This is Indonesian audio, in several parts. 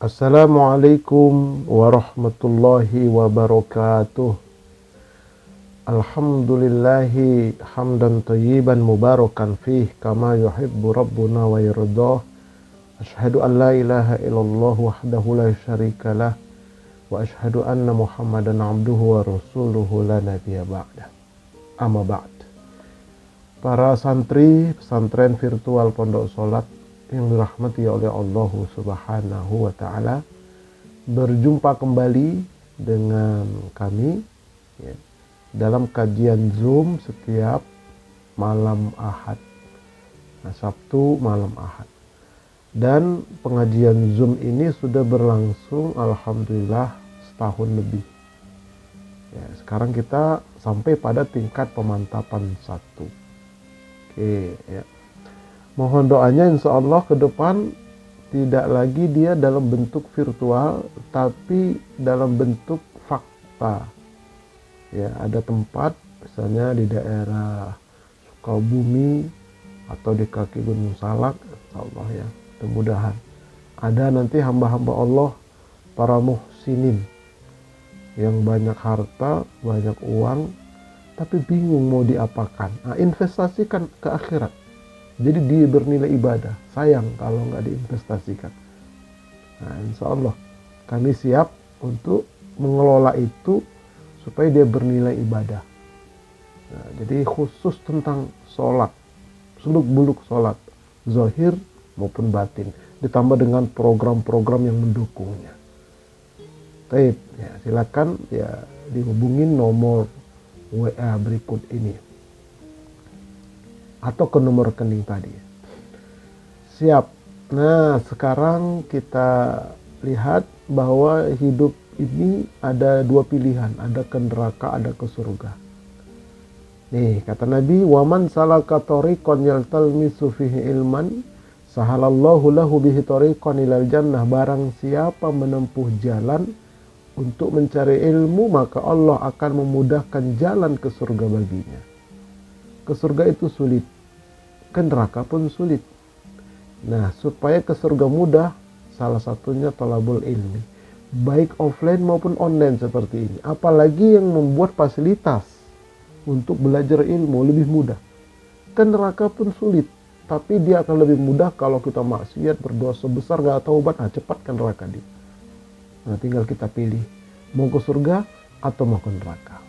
Assalamualaikum warahmatullahi wabarakatuh. Alhamdulillahi hamdan thayyiban mubarakan fih kama yuhibbu rabbuna wa yardah. Asyhadu an la ilaha illallah wahdahu la syarikalah wa asyhadu anna Muhammadan abduhu wa rasuluhu la nabiyya ba'dah. Amma ba'd. Para santri pesantren virtual Pondok Salat yang dirahmati oleh Allah Subhanahu wa Ta'ala, berjumpa kembali dengan kami ya, dalam kajian Zoom setiap malam Ahad, Sabtu malam Ahad. Dan pengajian Zoom ini sudah berlangsung alhamdulillah setahun lebih ya. Sekarang kita sampai pada tingkat pemantapan 1. Oke ya. Mohon doanya insya Allah ke depan tidak lagi dia dalam bentuk virtual, tapi dalam bentuk fakta. Ya, ada tempat misalnya di daerah Sukabumi atau di kaki Gunung Salak, insya Allah ya, mudah-mudahan. Ada nanti hamba-hamba Allah, para muhsinin yang banyak harta, banyak uang, tapi bingung mau diapakan. Nah, investasikan ke akhirat. Jadi dia bernilai ibadah. Sayang kalau nggak diinvestasikan. Nah, insya Allah kami siap untuk mengelola itu supaya dia bernilai ibadah. Nah, jadi khusus tentang sholat, seluk-beluk sholat, zahir maupun batin, ditambah dengan program-program yang mendukungnya. Baik, ya, silakan ya dihubungin nomor WA berikut ini atau ke nomor rekening tadi. Siap. Nah, sekarang kita lihat bahwa hidup ini ada dua pilihan, ada ke neraka, ada ke surga. Nih, kata Nabi, "Waman salaka tariqan yaltalmisu fihi ilman, sahalallahu lahu bihi tariqan ilal jannah." Barang siapa menempuh jalan untuk mencari ilmu, maka Allah akan memudahkan jalan ke surga baginya. Ke surga itu sulit, ke neraka pun sulit. Nah, supaya ke surga mudah, salah satunya thalabul ilmi, baik offline maupun online seperti ini. Apalagi yang membuat fasilitas untuk belajar ilmu lebih mudah. Ke neraka pun sulit, tapi dia akan lebih mudah kalau kita maksiat, berdosa besar, gak taubat, cepat ke neraka dia. Nah, tinggal kita pilih mau ke surga atau mau ke neraka.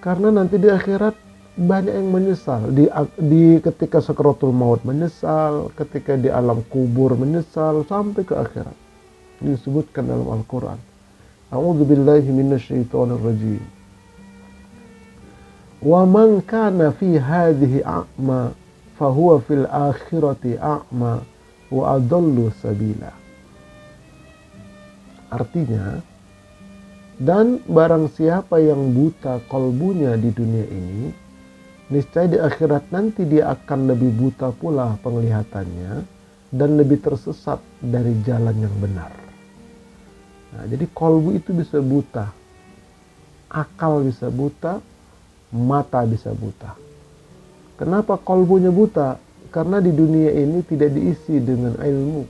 Karena nanti di akhirat banyak yang menyesal, di ketika sakaratul maut menyesal, ketika di alam kubur menyesal, sampai ke akhirat. Ini disebutkan dalam Al-Quran. A'udzubillahi minasyaitonir rajim. Wa man kana fi hadhihi a'ma fahuwa fil akhirati a'ma wa adallu sabila. Artinya, dan barang siapa yang buta kalbunya di dunia ini, niscaya di akhirat nanti dia akan lebih buta pula penglihatannya dan lebih tersesat dari jalan yang benar. Nah, jadi kalbu itu bisa buta, akal bisa buta, mata bisa buta. Kenapa kalbunya buta? Karena di dunia ini tidak diisi dengan ilmu.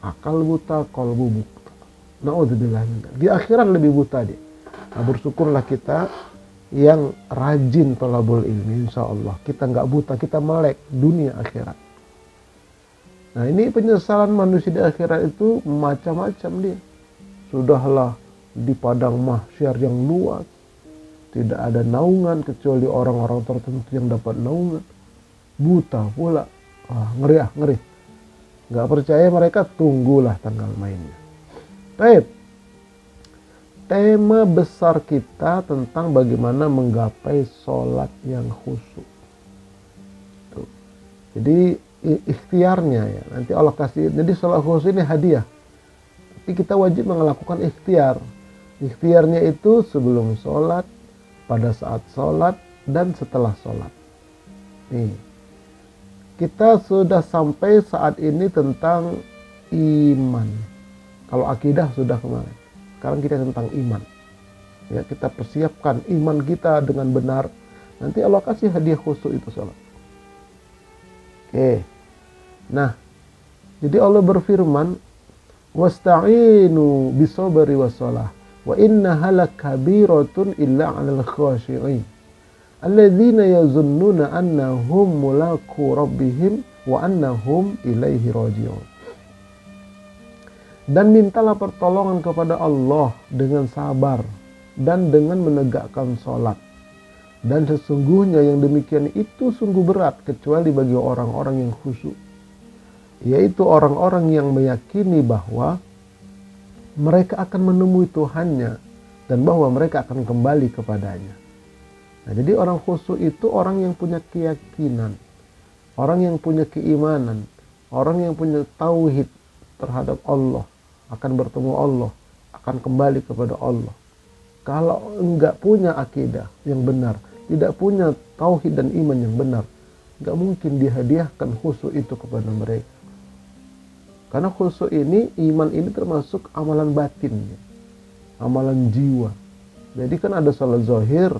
Akal buta, kalbu buta. Na'udzubillah. Di akhirat lebih buta dia. Nah, bersyukurlah kita yang rajin thalabul ilmi, insya Allah kita nggak buta, kita melek dunia akhirat. Nah, ini penyesalan manusia di akhirat itu macam-macam dia. Sudahlah di padang mahsyar yang luas, tidak ada naungan kecuali orang-orang tertentu yang dapat naungan. Buta pula, ngeri. Nggak percaya mereka, tunggulah tanggal mainnya. Baik. Tema besar kita tentang bagaimana menggapai sholat yang khusyuk. Tuh. Jadi ikhtiarnya ya, nanti Allah kasih. Jadi sholat khusyuk ini hadiah. Tapi kita wajib melakukan ikhtiar. Ikhtiarnya itu sebelum sholat, pada saat sholat, dan setelah sholat. Nih, kita sudah sampai saat ini tentang iman. Kalau akidah sudah kemarin. Sekarang kita tentang iman. Ya, kita persiapkan iman kita dengan benar. Nanti Allah kasih hadiah khusyuk itu sholat. Oke. Nah, jadi Allah berfirman, Wasta'inu bisabri wassalah wa innaha lakabiratun illa 'alal khashi'in alladzina yazunnuna annahum mulaqu rabbihim wa annahum ilaihi raji'un. Dan mintalah pertolongan kepada Allah dengan sabar dan dengan menegakkan sholat. Dan sesungguhnya yang demikian itu sungguh berat kecuali bagi orang-orang yang khusyuk, yaitu orang-orang yang meyakini bahwa mereka akan menemui Tuhannya dan bahwa mereka akan kembali kepadanya. Nah, jadi orang khusyuk itu orang yang punya keyakinan, orang yang punya keimanan, orang yang punya tauhid terhadap Allah, akan bertemu Allah, akan kembali kepada Allah. Kalau enggak punya akidah yang benar, tidak punya tauhid dan iman yang benar, enggak mungkin dihadiahkan khusyuk itu kepada mereka. Karena khusyuk ini, iman ini termasuk amalan batin, amalan jiwa. Jadi kan ada sholat zahir,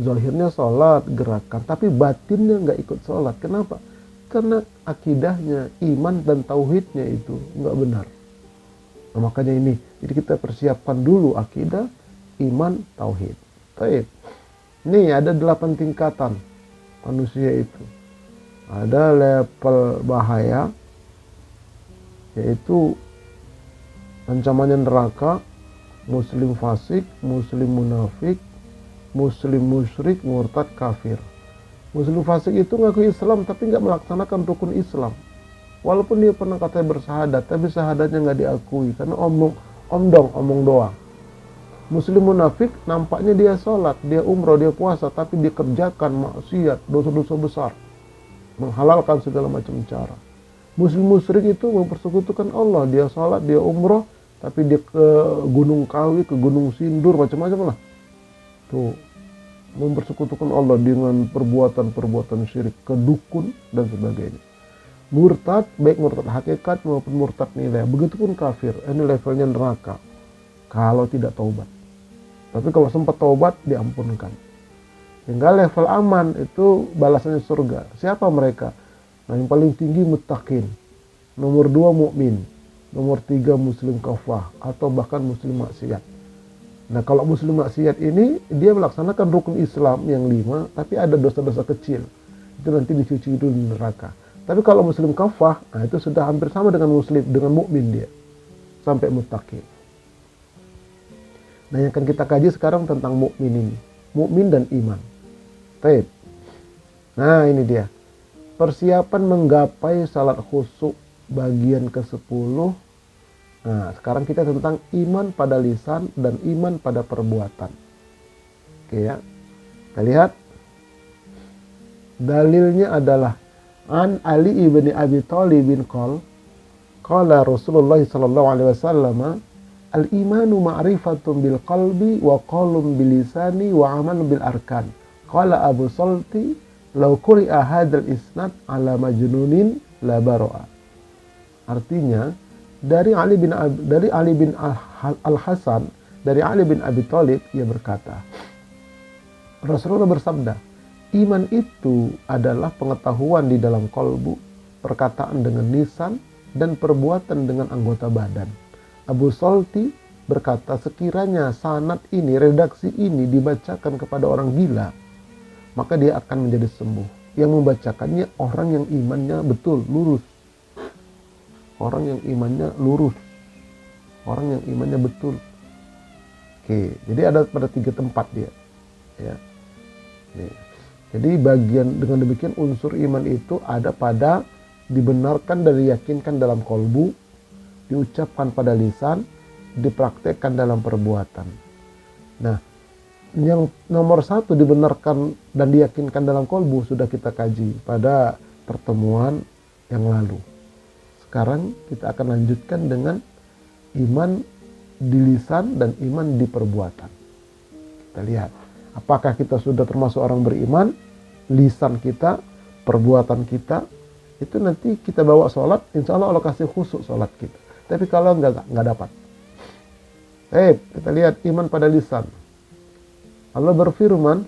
zahirnya sholat, gerakan, tapi batinnya enggak ikut sholat. Kenapa? Karena akidahnya, iman dan tauhidnya itu enggak benar. Nah, makanya ini, jadi kita persiapkan dulu akidah, iman, tauhid. Baik. Ini ada 8 tingkatan manusia itu. Ada level bahaya, yaitu ancamannya neraka, muslim fasik, muslim munafik, muslim musyrik, murtad, kafir. Muslim fasik itu ngaku Islam tapi nggak melaksanakan rukun Islam. Walaupun dia pernah katanya bersahadat, tapi syahadatnya nggak diakui karena omong doang. Muslim munafik nampaknya dia sholat, dia umroh, dia puasa, tapi dia kerjakan maksiat, dosa-dosa besar, menghalalkan segala macam cara. Muslim musyrik itu mempersekutukan Allah, dia sholat, dia umroh, tapi dia ke Gunung Kawi, ke Gunung Sindur, macam-macam lah. Tuh, mempersekutukan Allah dengan perbuatan-perbuatan syirik, ke dukun dan sebagainya. Murtad, baik murtad hakikat maupun murtad nilai. Begitupun kafir, ini levelnya neraka kalau tidak taubat. Tapi kalau sempat taubat, diampunkan. Hingga level aman itu balasannya surga. Siapa mereka? Nah, yang paling tinggi muttaqin, nomor 2 mukmin, nomor 3 muslim kafah atau bahkan muslim maksiat. Nah, kalau muslim maksiat ini dia melaksanakan rukun Islam yang 5, tapi ada dosa-dosa kecil. Itu nanti dicuci dulu di neraka. Tapi kalau muslim kafah, nah itu sudah hampir sama dengan muslim, dengan mukmin dia. Sampai muttaqin. Nah, yang akan kita kaji sekarang tentang mukmin ini. Mukmin dan iman. Baik. Nah, ini dia. Persiapan menggapai salat khusyuk bagian ke-10. Nah, sekarang kita tentang iman pada lisan dan iman pada perbuatan. Oke ya. Kita lihat. Dalilnya adalah An Ali ibn Abi Thalib bin qala Rasulullah sallallahu alaihi wasallam al-imanu ma'rifatun bil qalbi wa qaulun bil lisani wa amalun bil arkan. Qala Abu Salti law quri'a hadzal isnad ala majnunin la baro'a. Artinya dari Ali bin Al-Hasan dari Ali bin Abi Thalib, ia berkata, Rasulullah bersabda, iman itu adalah pengetahuan di dalam kolbu, perkataan dengan lisan, dan perbuatan dengan anggota badan. Abu Salti berkata, sekiranya sanad ini, redaksi ini dibacakan kepada orang gila, maka dia akan menjadi sembuh. Yang membacakannya orang yang imannya betul, lurus. Orang yang imannya lurus. Orang yang imannya betul. Oke, jadi ada pada 3 tempat dia. Ya. Nih. Jadi bagian dengan demikian unsur iman itu ada pada dibenarkan dan diyakinkan dalam kolbu, diucapkan pada lisan, dipraktekkan dalam perbuatan. Nah, yang nomor 1 dibenarkan dan diyakinkan dalam kolbu sudah kita kaji pada pertemuan yang lalu. Sekarang kita akan lanjutkan dengan iman di lisan dan iman di perbuatan. Kita lihat. Apakah kita sudah termasuk orang beriman, lisan kita, perbuatan kita, itu nanti kita bawa sholat, insya Allah Allah kasih khusyuk sholat kita. Tapi kalau enggak dapat. Kita lihat iman pada lisan. Allah berfirman,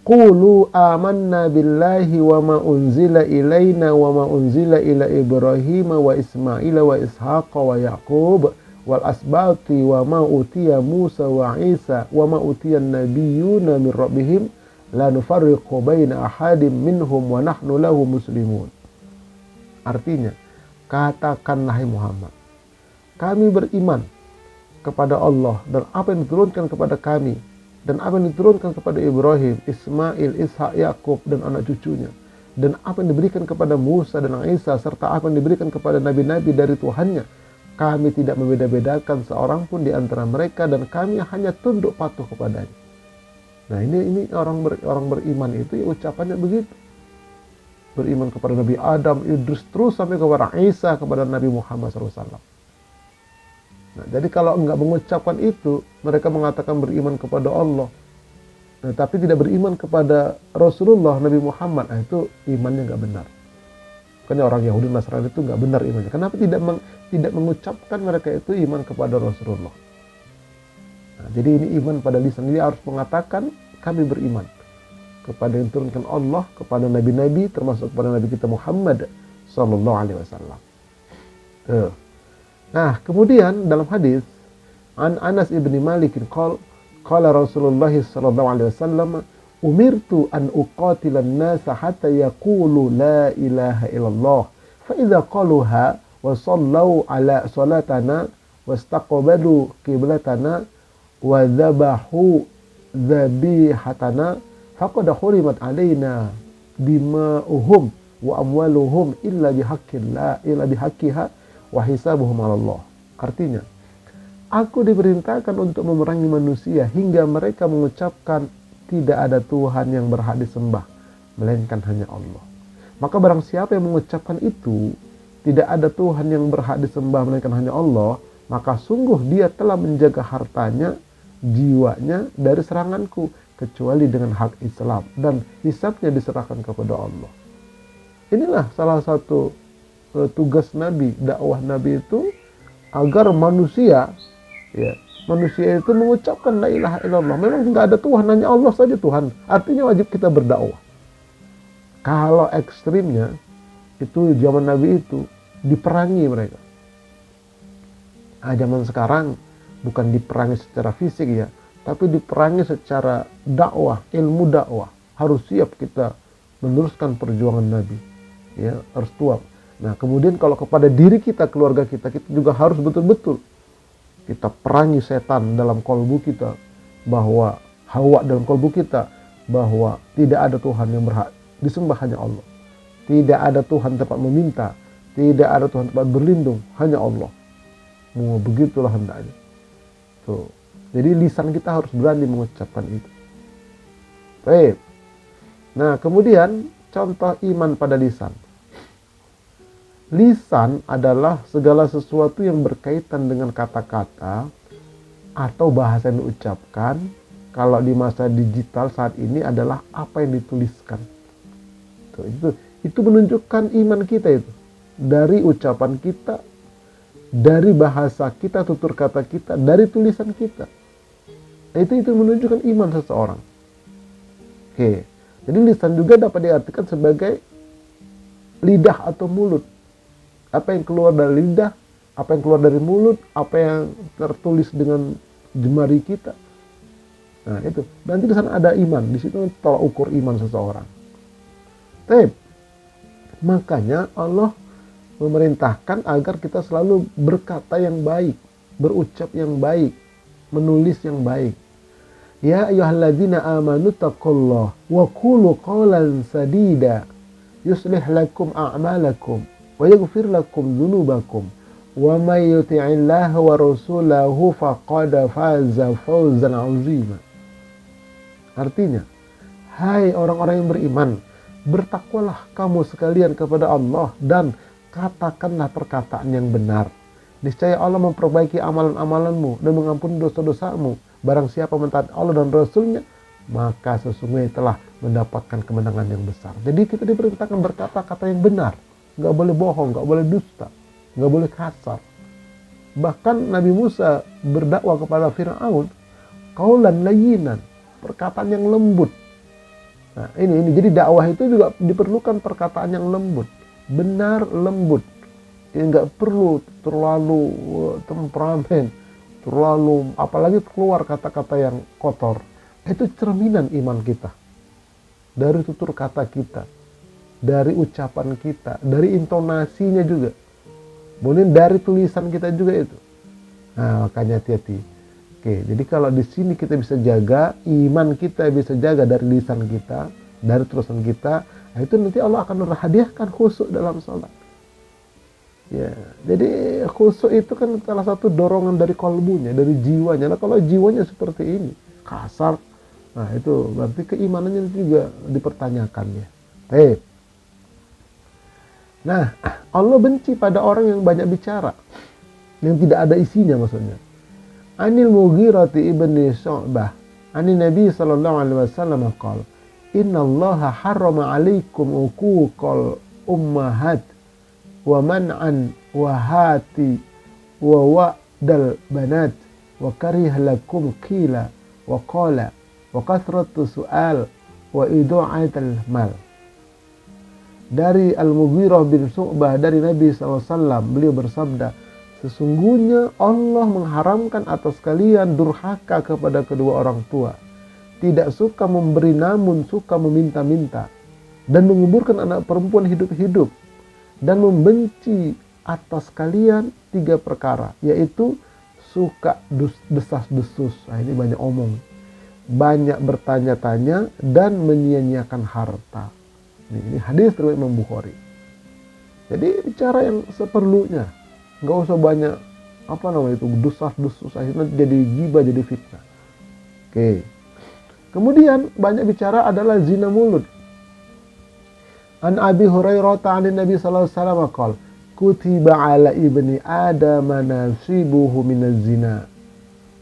Qulu amanna billahi wa ma unzila ilaina wa ma unzila ila Ibrahim wa Ismaila wa Ishaqa wa Yaqub wal asbati wa ma utiya Musa wa Isa wa ma utiya nabiyyuna min rabbihim la nufarriqu baina ahadim minhum wa nahnu lahu muslimun. Artinya, katakanlah Muhammad, kami beriman kepada Allah dan apa yang diturunkan kepada kami dan apa yang diturunkan kepada Ibrahim, Ismail, Ishak, Yakub dan anak cucunya, dan apa yang diberikan kepada Musa dan Isa serta apa yang diberikan kepada nabi-nabi dari Tuhannya. Kami tidak membeda-bedakan seorang pun di antara mereka dan kami hanya tunduk patuh kepadanya. Nah, ini orang beriman itu ya ucapannya begitu. Beriman kepada Nabi Adam, Idris, terus sampai kepada Isa, kepada Nabi Muhammad SAW. Nah, jadi kalau enggak mengucapkan itu, mereka mengatakan beriman kepada Allah, nah, tapi tidak beriman kepada Rasulullah Nabi Muhammad, nah, itu imannya enggak benar. Makanya orang Yahudi Nasrani itu enggak benar imannya. Kenapa tidak mengucapkan mereka itu iman kepada Rasulullah? Nah, jadi ini iman pada lisan. Jadi harus mengatakan kami beriman kepada yang diturunkan Allah, kepada nabi-nabi, termasuk kepada Nabi kita Muhammad Sallallahu Alaihi Wasallam. Nah, kemudian dalam hadis an Anas ibni Malik qala Rasulullah sallallahu alaihi wasallam umirtu an uqatila an-nasa hatta yaqulu la ilaha illallah fa idza qaluha wa sallu ala salatana wastaqbalu qiblatana wa dhabahu dhabihatana faqad hurimat alaina dima'uhum wa amwaluhum illa bihaqqiha wa hisabuhum 'ala Allah. Artinya, aku diperintahkan untuk memerangi manusia hingga mereka mengucapkan tidak ada Tuhan yang berhak disembah melainkan hanya Allah. Maka barang siapa yang mengucapkan itu, tidak ada Tuhan yang berhak disembah melainkan hanya Allah, maka sungguh dia telah menjaga hartanya, jiwanya dari seranganku kecuali dengan hak Islam dan hisabnya diserahkan kepada Allah. Inilah salah satu tugas Nabi, dakwah Nabi itu agar manusia itu mengucapkan la ilaha illallah. Memang nggak ada Tuhan, hanya Allah saja Tuhan. Artinya wajib kita berdakwah. Kalau ekstrimnya itu zaman Nabi itu diperangi mereka. Nah, zaman sekarang bukan diperangi secara fisik ya, tapi diperangi secara dakwah, ilmu dakwah. Harus siap kita meneruskan perjuangan Nabi. Ya, harus tuap. Nah, kemudian kalau kepada diri kita, keluarga kita juga harus betul-betul kita perangi setan dalam kolbu kita, bahwa hawa dalam kolbu kita, bahwa tidak ada Tuhan yang berhak disembah hanya Allah. Tidak ada Tuhan tempat meminta, tidak ada Tuhan tempat berlindung, hanya Allah. Begitulah hendaknya. Tuh. Jadi lisan kita harus berani mengucapkan itu. Baik. Nah, kemudian contoh iman pada lisan. Lisan adalah segala sesuatu yang berkaitan dengan kata-kata atau bahasa yang diucapkan. Kalau di masa digital saat ini adalah apa yang dituliskan. Itu menunjukkan iman kita itu. Dari ucapan kita, dari bahasa kita, tutur kata kita, dari tulisan kita. Itu menunjukkan iman seseorang. Oke. Jadi lisan juga dapat diartikan sebagai lidah atau mulut. Apa yang keluar dari lidah, apa yang keluar dari mulut, apa yang tertulis dengan jemari kita. Nah, itu. Nanti di sana ada iman. Di situ tolak ukur iman seseorang. Tapi makanya Allah memerintahkan agar kita selalu berkata yang baik, berucap yang baik, menulis yang baik. Ya ayyuhalladzina amanu taqullaha wa qulu qawlan sadida yuslih lakum a'malakum wa yaghfir lakum dzunubakum wa may yuti'illaha wa rasulahu faqad faza fawzan 'azima. Artinya, hai orang-orang yang beriman, bertakwalah kamu sekalian kepada Allah dan katakanlah perkataan yang benar. Niscaya Allah memperbaiki amalan-amalanmu dan mengampuni dosa-dosamu. Barang siapa mentaati Allah dan Rasulnya, maka sesungguhnya telah mendapatkan kemenangan yang besar. Jadi kita diperintahkan berkata-kata yang benar. Nggak boleh bohong, nggak boleh dusta, nggak boleh kasar. Bahkan Nabi Musa berdakwah kepada Fir'aun, qaulan layyinan, perkataan yang lembut. Nah, ini jadi dakwah itu juga diperlukan perkataan yang lembut, benar lembut. Ya, nggak perlu terlalu temperamen, terlalu apalagi keluar kata-kata yang kotor. Itu cerminan iman kita. Dari tutur kata kita, dari ucapan kita, dari intonasinya juga. Kemudian dari tulisan kita juga itu. Nah, makanya hati-hati. Oke, jadi kalau di sini kita bisa jaga, iman kita bisa jaga dari lisan kita, dari tulisan kita, nah itu nanti Allah akan menghadiahkan khusyuk dalam sholat. Ya, jadi khusyuk itu kan salah satu dorongan dari kalbunya, dari jiwanya. Nah, kalau jiwanya seperti ini, kasar, nah itu berarti keimanannya juga dipertanyakan ya. Nah, Allah benci pada orang yang banyak bicara, yang tidak ada isinya maksudnya. Anil Mughirati ibni Syu'bah, anin Nabi sallallahu alaihi wasallam qala, "Inna Allah harrama 'alaikum uquqal ummahat wa man'an wa hati wa wa'dal banat wa karih lakum qila wa qala wa kathratu su'al wa idu'atal mal." Dari Al-Mughirah bin Syu'bah dari Nabi SAW, beliau bersabda, sesungguhnya Allah mengharamkan atas kalian durhaka kepada kedua orang tua, tidak suka memberi namun suka meminta-minta, dan menguburkan anak perempuan hidup-hidup, dan membenci atas kalian 3 perkara, yaitu suka desas-desus. Nah, ini banyak omong, banyak bertanya-tanya, dan menyia-nyiakan harta. Ini hadis riwayat Imam Bukhari. Jadi bicara yang seperlunya, nggak usah banyak desas-desus, akhirnya jadi ghibah, jadi fitnah. Oke. Kemudian banyak bicara adalah zina mulut. An Abi Hurairah an Nabi sallallahu alaihi wasallam qala, kutiba ala ibni adam nasibuhu minaz zina,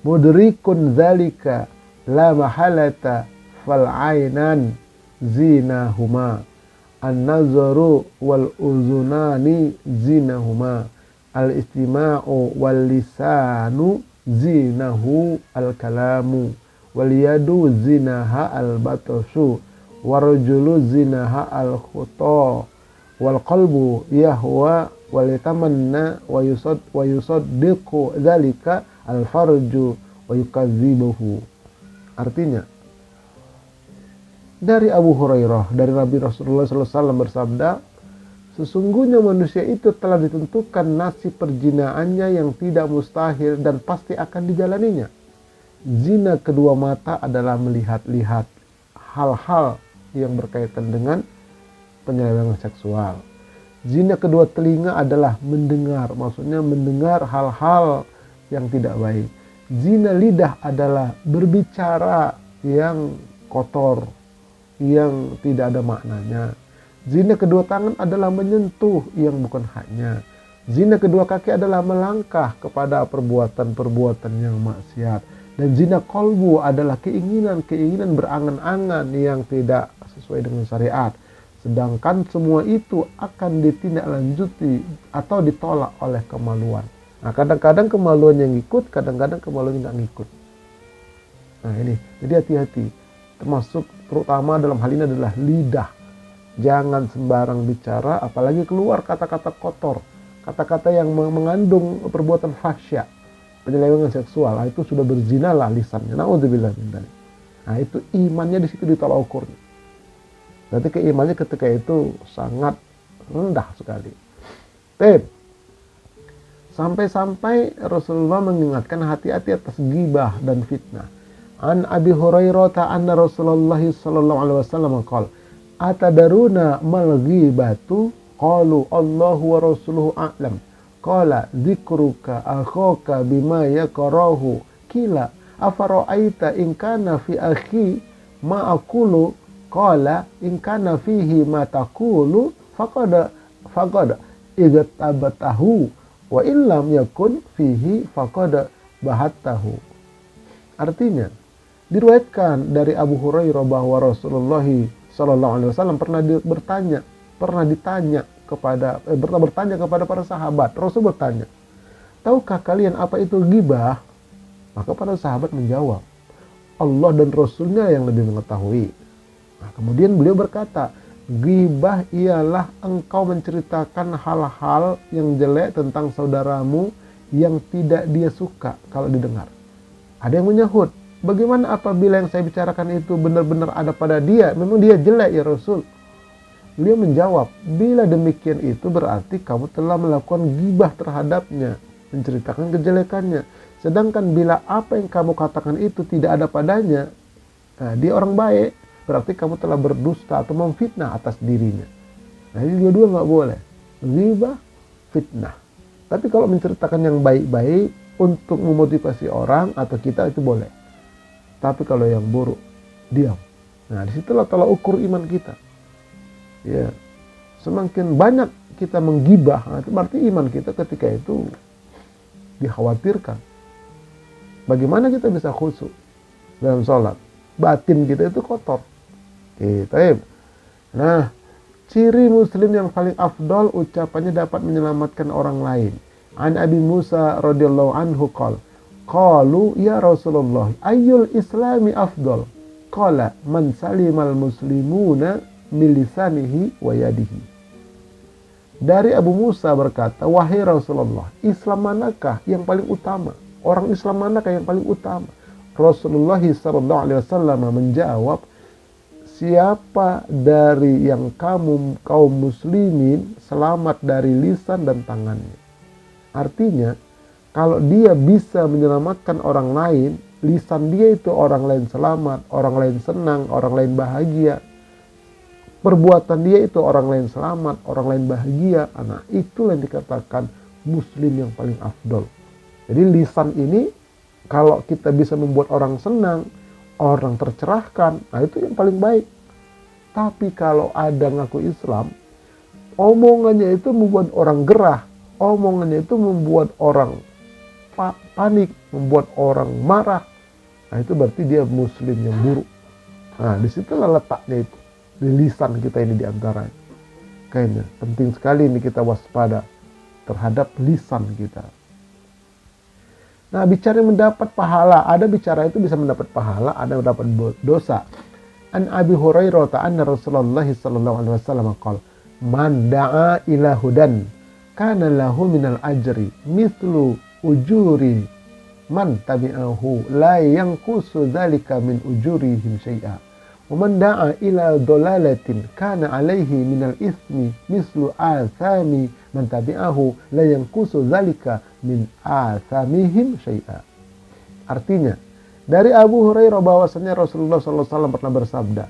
mudrikun dzalika la mahalata fal ainan zinahuma, an-nazaru wal uzunani zinahuma, al-istima'u wal lisanu zinahu al-kalamu, wal yadu zinaha al-batashu, warajulu zinaha al-khuta, wal qalbu yahwa wal yatamanna wa yusaddiqu dzalika al-farju wa yukadzibuhu. Artinya, dari Abu Hurairah, dari Nabi Rasulullah SAW bersabda, sesungguhnya manusia itu telah ditentukan nasib perjinaannya yang tidak mustahil dan pasti akan dijalaninya. Zina kedua mata adalah melihat-lihat hal-hal yang berkaitan dengan penyelewengan seksual. Zina kedua telinga adalah mendengar, maksudnya mendengar hal-hal yang tidak baik. Zina lidah adalah berbicara yang kotor, yang tidak ada maknanya. Zina kedua tangan adalah menyentuh yang bukan haknya. Zina kedua kaki adalah melangkah kepada perbuatan-perbuatan yang maksiat. Dan zina kolbu adalah keinginan-keinginan berangan-angan yang tidak sesuai dengan syariat. Sedangkan semua itu akan ditindaklanjuti atau ditolak oleh kemaluan. Nah, kadang-kadang kemaluan yang ikut, kadang-kadang kemaluan yang nggak ngikut. Nah ini, jadi hati-hati. Termasuk terutama dalam hal ini adalah lidah. Jangan sembarang bicara, apalagi keluar kata-kata kotor, kata-kata yang mengandung perbuatan fahsya, penyelewengan seksual. Nah, itu sudah berzinalah lisannya. Na'udzubillah min dzalik. Nah, itu imannya di situ ditolak ukurnya. Berarti keimannya ketika itu sangat rendah sekali. Sampai-sampai Rasulullah mengingatkan hati-hati atas ghibah dan fitnah. An Abi Hurairah anna Rasulullah sallallahu alaihi wasallam qala, atadaruna mal ghibatu? Qalu Allahu wa rasuluhu a'lam. Qala dzikruka akhaka bima yakrahu. Qila afara'aita in kana fi akhi ma aqulu? Qala in kana fihi ma taqulu faqad igtabatahu wa illam yakun fihi faqad bahattahu. Artinya, diriwayatkan dari Abu Hurairah bahwa Rasulullah SAW pernah bertanya kepada para sahabat. Rasul bertanya, tahukah kalian apa itu ghibah? Maka para sahabat menjawab, Allah dan Rasulnya yang lebih mengetahui. Nah, kemudian beliau berkata, ghibah ialah engkau menceritakan hal-hal yang jelek tentang saudaramu yang tidak dia suka kalau didengar. Ada yang menyahut, bagaimana apabila yang saya bicarakan itu benar-benar ada pada dia? Memang dia jelek ya Rasul. Beliau menjawab, bila demikian itu berarti kamu telah melakukan ghibah terhadapnya, menceritakan kejelekannya. Sedangkan bila apa yang kamu katakan itu tidak ada padanya, nah, dia orang baik, berarti kamu telah berdusta atau memfitnah atas dirinya. Nah, ini dua-dua nggak boleh. Ghibah, fitnah. Tapi kalau menceritakan yang baik-baik untuk memotivasi orang atau kita itu boleh. Tapi kalau yang buruk, diam. Nah, disitulah tolak ukur iman kita. Ya, semakin banyak kita menggibah, nah itu berarti iman kita ketika itu dikhawatirkan. Bagaimana kita bisa khusyuk dalam sholat? Batin kita itu kotor. Oke, nah, ciri muslim yang paling afdol ucapannya dapat menyelamatkan orang lain. An Abi Musa radhiyallahu anhu qalu ya Rasulullah ayyul islami afdol? Qala man salimal muslimuna milisanihi wa yadihi. Dari Abu Musa berkata, wahai Rasulullah, Islam manakah yang paling utama? Orang Islam manakah yang paling utama? Rasulullah SAW menjawab, siapa dari yang kaum muslimin selamat dari lisan dan tangannya. Artinya, kalau dia bisa menyelamatkan orang lain, lisan dia itu orang lain selamat, orang lain senang, orang lain bahagia. Perbuatan dia itu orang lain selamat, orang lain bahagia. Nah, itulah yang dikatakan muslim yang paling afdol. Jadi lisan ini kalau kita bisa membuat orang senang, orang tercerahkan, nah itu yang paling baik. Tapi kalau ada ngaku Islam, omongannya itu membuat orang gerah, omongannya itu membuat orang panik, membuat orang marah. Nah, itu berarti dia muslim yang buruk. Nah, disitulah letaknya itu. Di lisan kita ini diantara. Kayaknya penting sekali ini kita waspada terhadap lisan kita. Nah, bicara mendapat pahala, ada bicara itu bisa mendapat pahala, ada mendapat dosa. An Abi Hurairah anna Rasulullah sallallahu alaihi wasallam qala, "Man da'a ila hudan kana lahu minal ajri mithlu ujuri man tabi'ahu la yanqusu dzalika min ujurihim syai'a. Wa man da'a ila dolalatin kana alaihi minal ismi mislu athami man tabi'ahu la yanqusu dzalika min athamihim syai'a." Artinya, dari Abu Hurairah bahwasanya Rasulullah SAW pernah bersabda,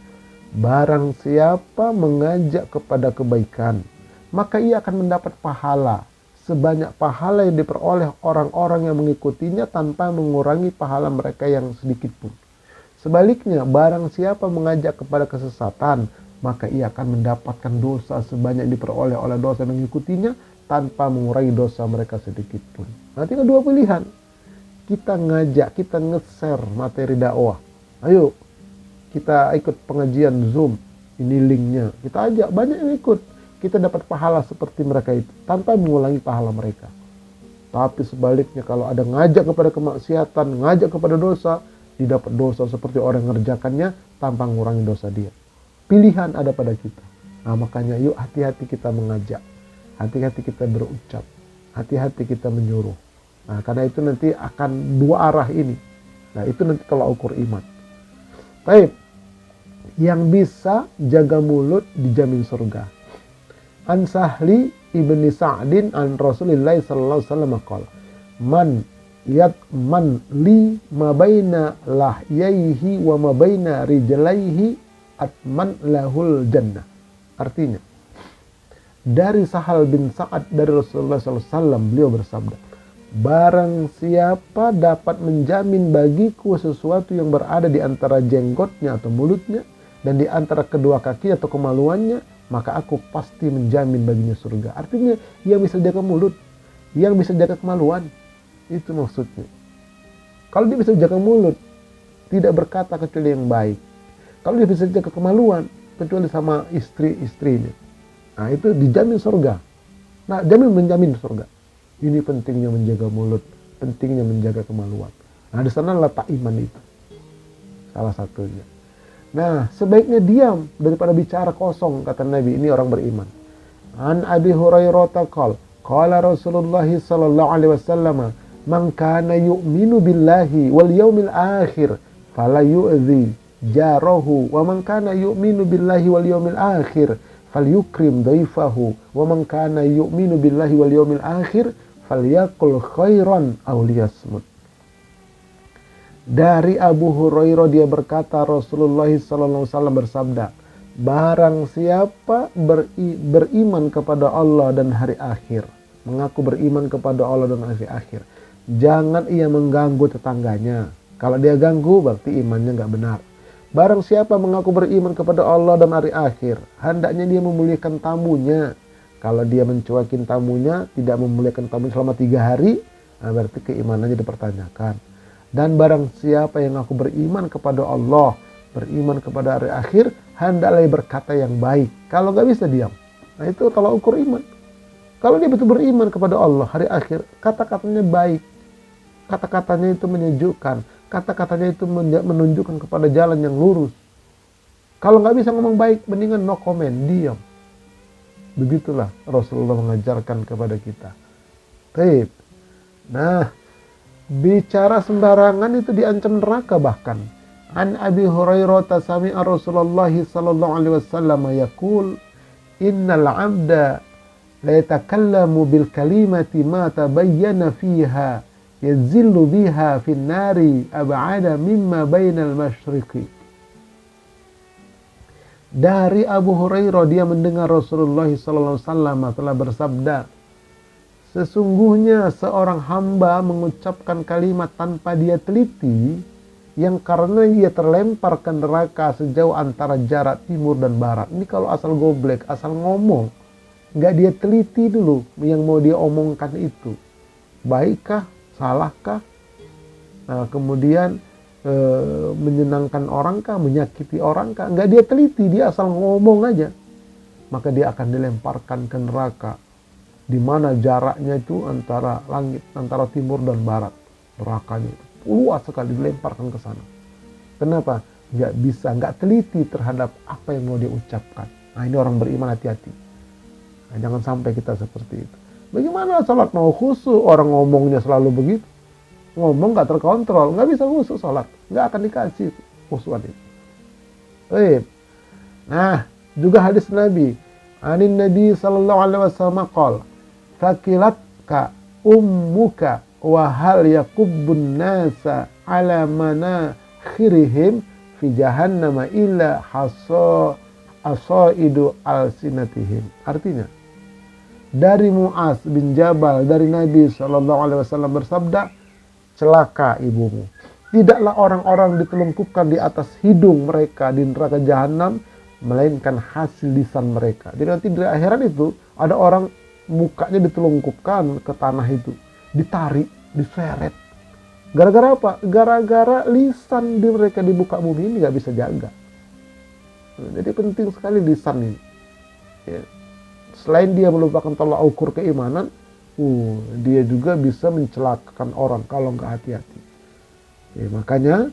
barang siapa mengajak kepada kebaikan, maka ia akan mendapat pahala sebanyak pahala yang diperoleh orang-orang yang mengikutinya tanpa mengurangi pahala mereka yang sedikit pun. Sebaliknya, barang siapa mengajak kepada kesesatan, maka ia akan mendapatkan dosa sebanyak diperoleh oleh dosa yang mengikutinya tanpa mengurangi dosa mereka sedikit pun. Nah, tinggal dua pilihan. Kita ngajak, kita nge-share materi dakwah. Ayo, kita ikut pengajian Zoom. Ini linknya. Kita ajak, banyak yang ikut. Kita dapat pahala seperti mereka itu tanpa mengulangi pahala mereka. Tapi sebaliknya, kalau ada ngajak kepada kemaksiatan, ngajak kepada dosa, didapat dosa seperti orang yang mengerjakannya tanpa mengurangi dosa dia. Pilihan ada pada kita. Nah, makanya yuk hati-hati kita mengajak. Hati-hati kita berucap. Hati-hati kita menyuruh. Nah, karena itu nanti akan dua arah ini. Nah, itu nanti kalau ukur iman. Baik. Yang bisa jaga mulut dijamin surga. An Sahli ibni Sa'din an Rasulillah sallallahu alaihi wasallam qala, man li ma baina lahyaihi wa ma baina rijlaihi atman lahul jannah. Artinya, dari Sahal bin Sa'ad dari Rasulullah SAW beliau bersabda, barang siapa dapat menjamin bagiku sesuatu yang berada di antara jenggotnya atau mulutnya dan di antara kedua kaki atau kemaluannya, maka aku pasti menjamin baginya surga. Artinya yang bisa jaga mulut, yang bisa jaga kemaluan, itu maksudnya. Kalau dia bisa jaga mulut, tidak berkata kecuali yang baik. Kalau dia bisa jaga kemaluan, kecuali sama istri-istrinya, nah itu dijamin surga. Nah, menjamin surga. Ini pentingnya menjaga mulut, pentingnya menjaga kemaluan. Nah, di sana letak iman itu. Salah satunya. Nah, sebaiknya diam daripada bicara kosong, kata Nabi. Ini orang beriman. An Abi Hurairah qala Rasulullah sallallahu alaihi wasallam, "Man kana yu'minu billahi wal yawmil akhir fala yu'dhi jarahu, wa man kana yu'minu billahi wal yawmil akhir falyukrim dhaifahu, wa man kana yu'minu billahi wal yawmil akhir falyaqul khairan aw liyasmut." Dari Abu Hurairah dia berkata, Rasulullah SAW bersabda, barang siapa beriman kepada Allah dan hari akhir, mengaku beriman kepada Allah dan hari akhir, jangan ia mengganggu tetangganya. Kalau dia ganggu berarti imannya nggak benar. Barang siapa mengaku beriman kepada Allah dan hari akhir, hendaknya dia memuliakan tamunya. Kalau dia mencuekin tamunya, tidak memuliakan tamunya selama 3 hari, berarti keimanannya dipertanyakan. Dan barang siapa yang aku beriman kepada Allah, beriman kepada hari akhir, hendaklah berkata yang baik. Kalau nggak bisa diam. Nah itu kalau ukur iman. Kalau dia betul beriman kepada Allah, hari akhir, kata-katanya baik. Kata-katanya itu menyejukkan. Kata-katanya itu menunjukkan kepada jalan yang lurus. Kalau nggak bisa ngomong baik, mendingan no comment, diam. Begitulah Rasulullah mengajarkan kepada kita. Baik. Nah, bicara sembarangan itu diancam neraka bahkan. An Abi Hurairah sami'a Rasulullah sallallahu alaihi wasallam yaqul, "Innal 'abda la yatakallamu bil kalimati ma tabayyana fiha yazillu biha fin nari ab'ada mimma bainal masyriqi." Dari Abu Hurairah dia mendengar Rasulullah sallallahu alaihi wasallam telah bersabda, sesungguhnya seorang hamba mengucapkan kalimat tanpa dia teliti, yang karena dia terlempar ke neraka sejauh antara jarak timur dan barat. Ini kalau asal goblek, asal ngomong, nggak dia teliti dulu yang mau dia omongkan itu. Baikkah? Salahkah? Nah, kemudian menyenangkan orangkah? Menyakiti orangkah? Nggak dia teliti, dia asal ngomong aja. Maka dia akan dilemparkan ke neraka, di mana jaraknya itu antara langit, antara timur dan barat. Nerakanya itu luas sekali, dilemparkan ke sana. Kenapa? Nggak teliti terhadap apa yang mau dia ucapkan. Nah ini orang beriman, hati-hati. Nah, jangan sampai kita seperti itu. Bagaimana salat mau khusyuk, orang ngomongnya selalu begitu. Ngomong nggak terkontrol, nggak bisa khusyuk salat. Nggak akan dikasih khusyuan itu. Nah, juga hadis Nabi. Anin Nabi sallallahu alaihi wasallam qala, "Fakilatka ummuka wa hal yakubbun nasa ala manakhirihim fi jahannam illa asaidu alsinatihim." Artinya, dari Mu'az bin Jabal dari Nabi sallallahu alaihi wasallam bersabda, celaka ibumu. Tidaklah orang-orang ditelungkupkan di atas hidung mereka di neraka jahanam, melainkan hasil lisan mereka. Jadi nanti di akhirat itu ada orang mukanya ditelungkupkan ke tanah itu, ditarik, diseret. Gara-gara apa? Gara-gara lisan di mereka di muka bumi ini nggak bisa jaga. Jadi penting sekali lisan ini. Ya. Selain dia melupakan tolak ukur keimanan, dia juga bisa mencelakakan orang kalau nggak hati-hati. Ya, makanya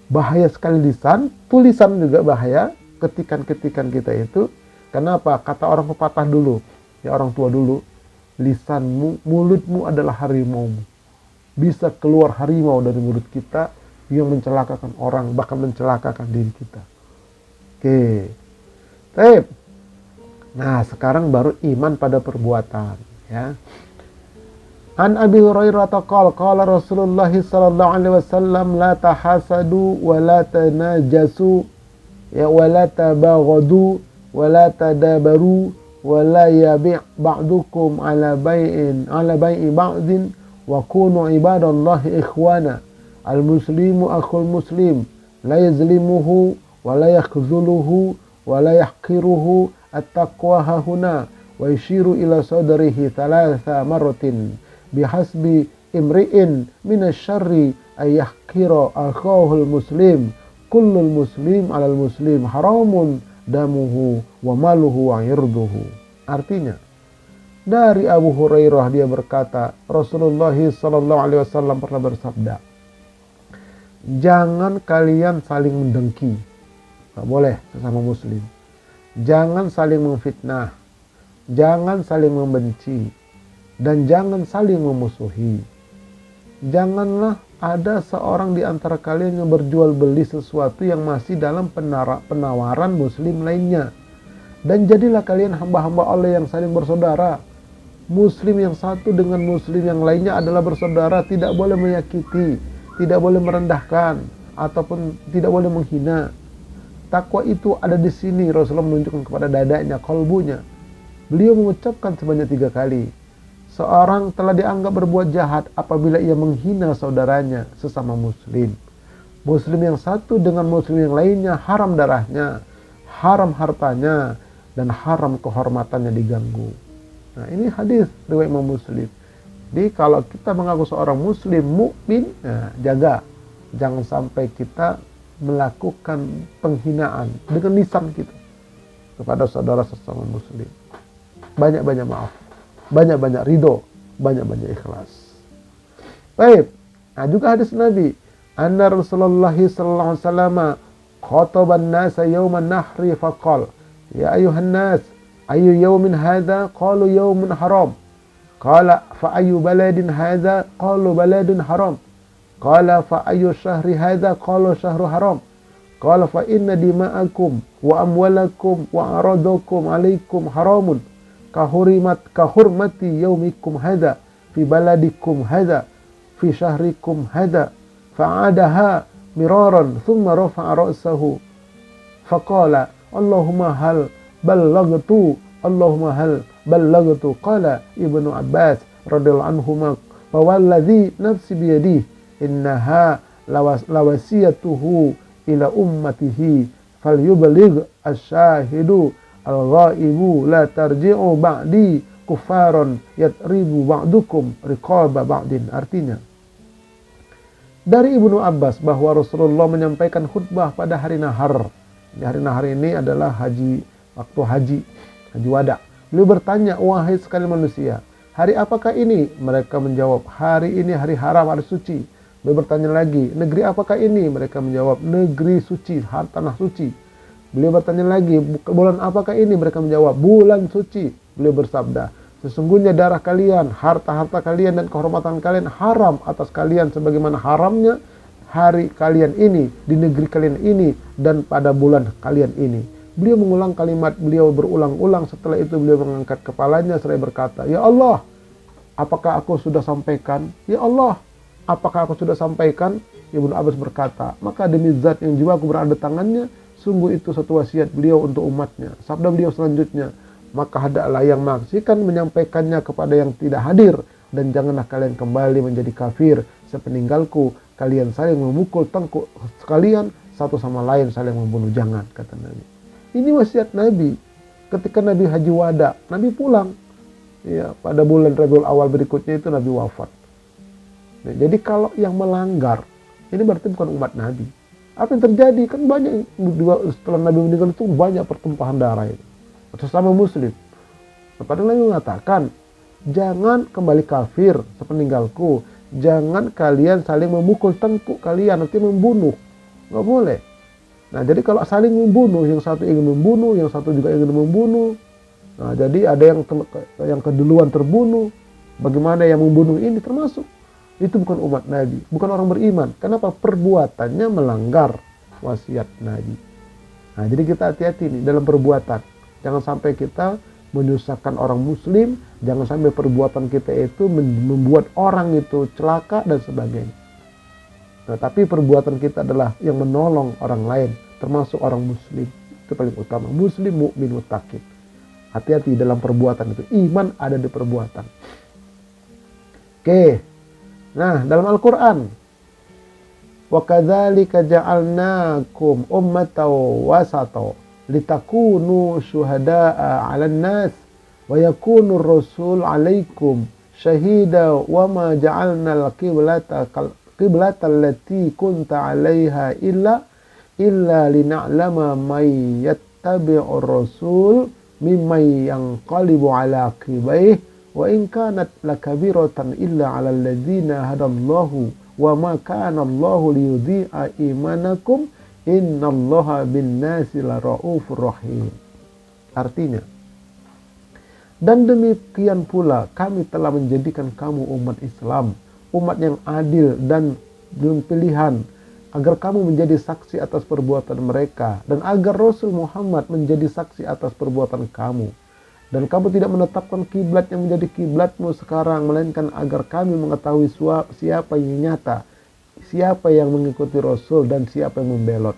bahaya sekali lisan, tulisan juga bahaya. Ketikan-ketikan kita itu, kenapa? Kata orang pepatah dulu, ya orang tua dulu, lisanmu, mulutmu adalah harimaumu. Bisa keluar harimau dari mulut kita yang mencelakakan orang, bahkan mencelakakan diri kita. Oke. Baik. Nah, sekarang baru iman pada perbuatan, ya. An Abi Hurairah qala Rasulullah sallallahu alaihi wasallam, la tahasadu wa la tanajasu ya wa la tabaghadu wa la tadabaru wa la yabi' ba'dukum ala bai'i ba'din wa kunu ibadallahi ikhwana. Al muslimu akhul muslim la yazlimuhu wa la yakhzuluhu wa la yahqiruhu at-taqwa hahuna wa yashiru ila sadrihi thalatha marratin bihasbi imri'in minasyarri ay yahqira akhahul muslim kullul muslim alal muslim haramun damuhu wa maluhu wa irduhu. Artinya, dari Abu Hurairah dia berkata, Rasulullah sallallahu alaihi wasallam pernah bersabda, jangan kalian saling mendengki. Nggak boleh sesama muslim. Jangan saling memfitnah, jangan saling membenci, dan jangan saling memusuhi. Janganlah ada seorang di antara kalian yang berjual beli sesuatu yang masih dalam penawaran muslim lainnya. Dan jadilah kalian hamba-hamba Allah yang saling bersaudara. Muslim yang satu dengan muslim yang lainnya adalah bersaudara, tidak boleh menyakiti, tidak boleh merendahkan, ataupun tidak boleh menghina. Takwa itu ada di sini. Rasulullah menunjukkan kepada dadanya, kalbunya. Beliau mengucapkan sebanyak 3 kali. Seorang telah dianggap berbuat jahat apabila ia menghina saudaranya sesama muslim. Muslim yang satu dengan muslim yang lainnya haram darahnya, haram hartanya, dan haram kehormatannya diganggu. Nah, ini hadis riwayat Imam Muslim. Jadi kalau kita mengaku seorang muslim mukmin, nah, jaga jangan sampai kita melakukan penghinaan dengan lisan kita kepada saudara sesama muslim. Banyak-banyak maaf, banyak-banyak ridho, banyak-banyak ikhlas. Baik. Nah, juga hadis Nabi, anna Rasulullah sallallahu alaihi wasallam khataban nasa yauman nahri faqala, ya ayuhan nas, ayu yaumin hadza? Qalu yaumun haram. Qala fa ayu baladin hadza? Qalu baladun haram. Qala fa ayu syahri hadza? Qalu syahru haram. Qala fa inna dima'akum wa amwalakum wa aradakum alaikum haramun kahurmati yaumikum hadza fi baladikum hadza fi syahrikum hadza. Fa'adaha miraran thumma rafa'a ra'sahu faqala Allahumma hal ballagtu, Allahumma hal ballagtu. Qala Ibnu Abbas radhiyallahu anhuma, wa walladzi nafsi biyadihi innaha lawasiyatuhu ila ummatihi falyuballigh asy-syahidu al-ghaibu la tarji'u ba'di kufaron yatribu ba'dukum riqaba ba'din. Artinya dari Ibnu Abbas bahwa Rasulullah menyampaikan khutbah pada hari nahar. Di hari nahar ini adalah waktu haji wada. Beliau bertanya, wahai sekalian manusia, hari apakah ini? Mereka menjawab, hari ini hari haram, hari suci. Beliau bertanya lagi, negeri apakah ini? Mereka menjawab, negeri suci, tanah suci. Beliau bertanya lagi, bulan apakah ini? Mereka menjawab, bulan suci. Beliau bersabda, sesungguhnya darah kalian, harta-harta kalian, dan kehormatan kalian haram atas kalian sebagaimana haramnya hari kalian ini, di negeri kalian ini, dan pada bulan kalian ini. Beliau mengulang kalimat beliau berulang-ulang. Setelah itu beliau mengangkat kepalanya seraya berkata, ya Allah, apakah aku sudah sampaikan? Ya Allah, apakah aku sudah sampaikan? Ibnu Abbas berkata, maka demi zat yang jiwaku berada di tangannya, sungguh itu satu wasiat beliau untuk umatnya. Sabda beliau selanjutnya, maka hendaklah yang menyaksikan menyampaikannya kepada yang tidak hadir, dan janganlah kalian kembali menjadi kafir sepeninggalku. Kalian saling memukul tengkuk sekalian, satu sama lain saling membunuh. Jangan, kata Nabi. Ini wasiat Nabi. Ketika Nabi haji wada, Nabi pulang. Ya, pada bulan Rabiul Awal berikutnya itu Nabi wafat. Nah, jadi kalau yang melanggar, ini berarti bukan umat Nabi. Apa yang terjadi? Kan banyak setelah Nabi meninggal itu banyak pertumpahan darah itu. Sesama muslim. Padahal Nabi mengatakan, jangan kembali kafir sepeninggalku. Jangan kalian saling memukul tengkuk kalian, nanti membunuh. Nggak boleh. Nah, jadi kalau saling membunuh, yang satu ingin membunuh, yang satu juga ingin membunuh. Nah, jadi ada yang keduluan terbunuh. Bagaimana yang membunuh ini termasuk? Itu bukan umat Nabi, bukan orang beriman. Kenapa? Perbuatannya melanggar wasiat Nabi. Nah, jadi kita hati-hati nih dalam perbuatan. Jangan sampai kita menyusahkan orang muslim, jangan sampai perbuatan kita itu membuat orang itu celaka dan sebagainya. Nah, tapi perbuatan kita adalah yang menolong orang lain, termasuk orang muslim. Itu paling utama. Muslim, mukmin, muttaqin. Hati-hati dalam perbuatan itu. Iman ada di perbuatan. Oke. Nah, dalam Al-Quran, wa kadzalika ja'alnakum ummatan wasata litakunu syuhada'a 'alan nas wa yakunu ar-rasul 'alaikum syahida wa ma ja'alna al-qiblata allati kunta 'alaiha illa lina'lama may yattabi'ur rasul mimman yanqalibu 'ala aqibaihi wa in kanat lakabiratan illa 'alal ladzina hadallahu wa ma kana Allahu liyudhi'a imanakum Innallaha bin-nasi laraufur rahim. Artinya, dan demikian pula kami telah menjadikan kamu umat Islam, umat yang adil dan pilihan, agar kamu menjadi saksi atas perbuatan mereka, dan agar Rasul Muhammad menjadi saksi atas perbuatan kamu. Dan kamu tidak menetapkan kiblat yang menjadi kiblatmu sekarang, melainkan agar kami mengetahui siapa yang nyata, siapa yang mengikuti Rasul, dan siapa yang membelot.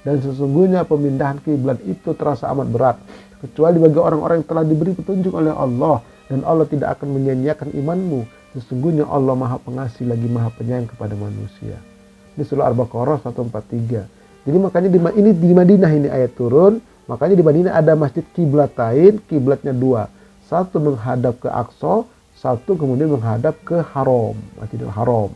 Dan sesungguhnya pemindahan kiblat itu terasa amat berat, kecuali bagi orang-orang yang telah diberi petunjuk oleh Allah, dan Allah tidak akan menyia-nyiakan imanmu. Sesungguhnya Allah Maha Pengasih lagi Maha Penyayang kepada manusia. Ini surah Al-Baqarah 143. Jadi makanya di Madinah ini ayat turun. Makanya di Madinah ada masjid kiblatain, kiblatnya dua. Satu menghadap ke Aqsa, satu kemudian menghadap ke Haram, Masjidil Haram.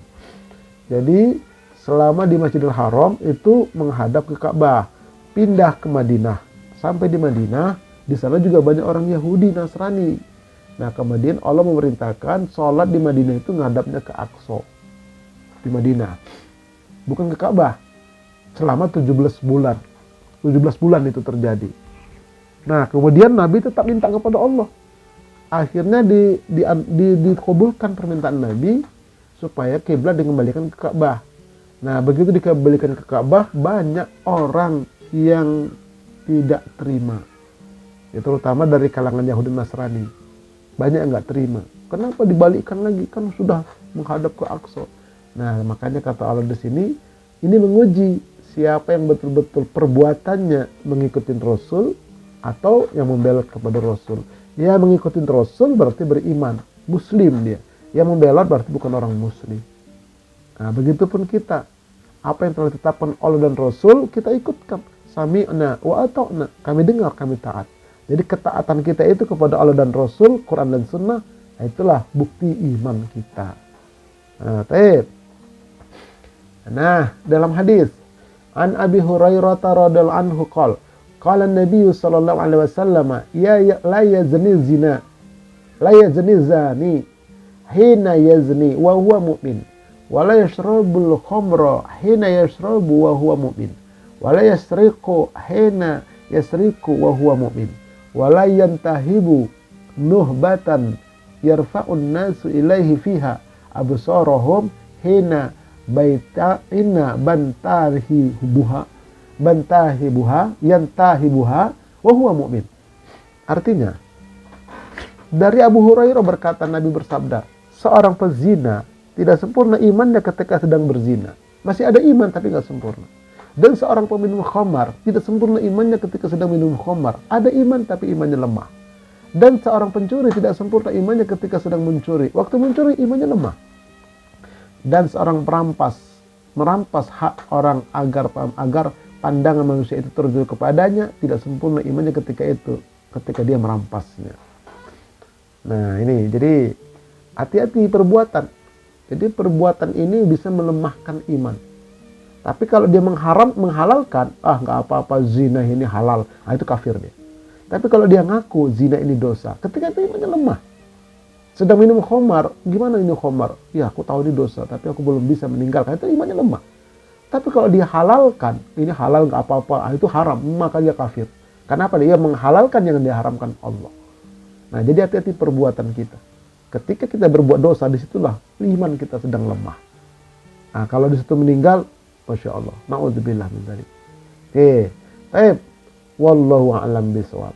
Jadi selama di Masjidil Haram itu menghadap ke Ka'bah. Pindah ke Madinah. Sampai di Madinah, di sana juga banyak orang Yahudi, Nasrani. Nah kemudian Allah memerintahkan sholat di Madinah itu menghadapnya ke Aqsa. Di Madinah. Bukan ke Ka'bah. Selama 17 bulan. 17 bulan itu terjadi. Nah, kemudian Nabi tetap minta kepada Allah. Akhirnya dikabulkan permintaan Nabi supaya kiblat dikembalikan ke Ka'bah. Nah, begitu dikembalikan ke Ka'bah, banyak orang yang tidak terima. Ya, terutama dari kalangan Yahudi Nasrani. Banyak yang nggak terima. Kenapa dibalikkan lagi? Kan sudah menghadap ke Aqsa. Nah, makanya kata Allah di sini, ini menguji siapa yang betul-betul perbuatannya mengikuti Rasul atau yang membelot kepada Rasul. Dia mengikuti Rasul berarti beriman, Muslim dia. Yang membelot berarti bukan orang Muslim. Nah, begitupun kita. Apa yang telah ditetapkan Allah dan Rasul, kita ikutkan. Sami'na wa ata'na. Kami dengar, kami taat. Jadi ketaatan kita itu kepada Allah dan Rasul, Quran dan Sunnah, itulah bukti iman kita. Nah, dalam hadis An Abi Hurairah radhiyallahu anhu qala an-nabiy sallallahu alaihi wasallam la yazni zani hina yazni wa huwa mu'min wa la yashrabul khamra hina yashrabu wa huwa mu'min wa la yasriqu hina yasriqu wa huwa mu'min wa la yantahibu nuhbatan yarfa'un nasu ilaihi fiha absarahum hina yantahibuha wa huwa mu'min. Artinya, dari Abu Hurairah berkata, Nabi bersabda, seorang pezina tidak sempurna imannya ketika sedang berzina. Masih ada iman tapi nggak sempurna. Dan seorang peminum khamar tidak sempurna imannya ketika sedang minum khamar. Ada iman tapi imannya lemah. Dan seorang pencuri tidak sempurna imannya ketika sedang mencuri. Waktu mencuri imannya lemah. Dan seorang merampas hak orang agar pandangan manusia itu tertuju kepadanya, tidak sempurna imannya ketika dia merampasnya. Nah ini, jadi hati-hati perbuatan. Jadi perbuatan ini bisa melemahkan iman. Tapi kalau dia menghalalkan, nggak apa-apa zina ini halal, itu kafir dia. Tapi kalau dia ngaku zina ini dosa, ketika itu imannya lemah. Sedang minum khamar, gimana minum khamar? Ya aku tahu ini dosa, tapi aku belum bisa meninggalkan. Itu imannya lemah. Tapi kalau dia halalkan, ini halal nggak apa-apa, itu haram, maka dia kafir. Kenapa? Dia menghalalkan yang diharamkan Allah. Nah jadi hati-hati perbuatan kita. Ketika kita berbuat dosa, disitulah iman kita sedang lemah. Nah kalau disitu meninggal, Masya Allah, na'udzubillah min dzalik. Baik, wallahu a'lam bishawab.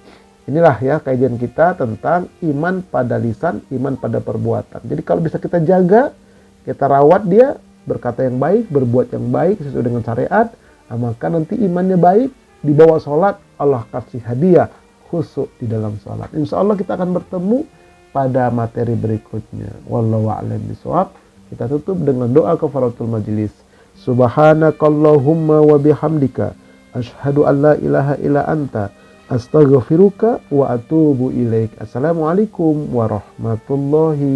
Inilah ya kajian kita tentang iman pada lisan, iman pada perbuatan. Jadi kalau bisa kita jaga, kita rawat dia, berkata yang baik, berbuat yang baik sesuai dengan syariat, maka nanti imannya baik, dibawa sholat, Allah kasih hadiah khusyuk di dalam sholat. Insya Allah kita akan bertemu pada materi berikutnya. Wallahu a'lam bishawab. Kita tutup dengan doa kafaratul majlis. Subhanakallahumma wa bihamdika asyhadu an la ilaha illa anta astaghfiruka wa atubu ilaik. Assalamualaikum warahmatullahi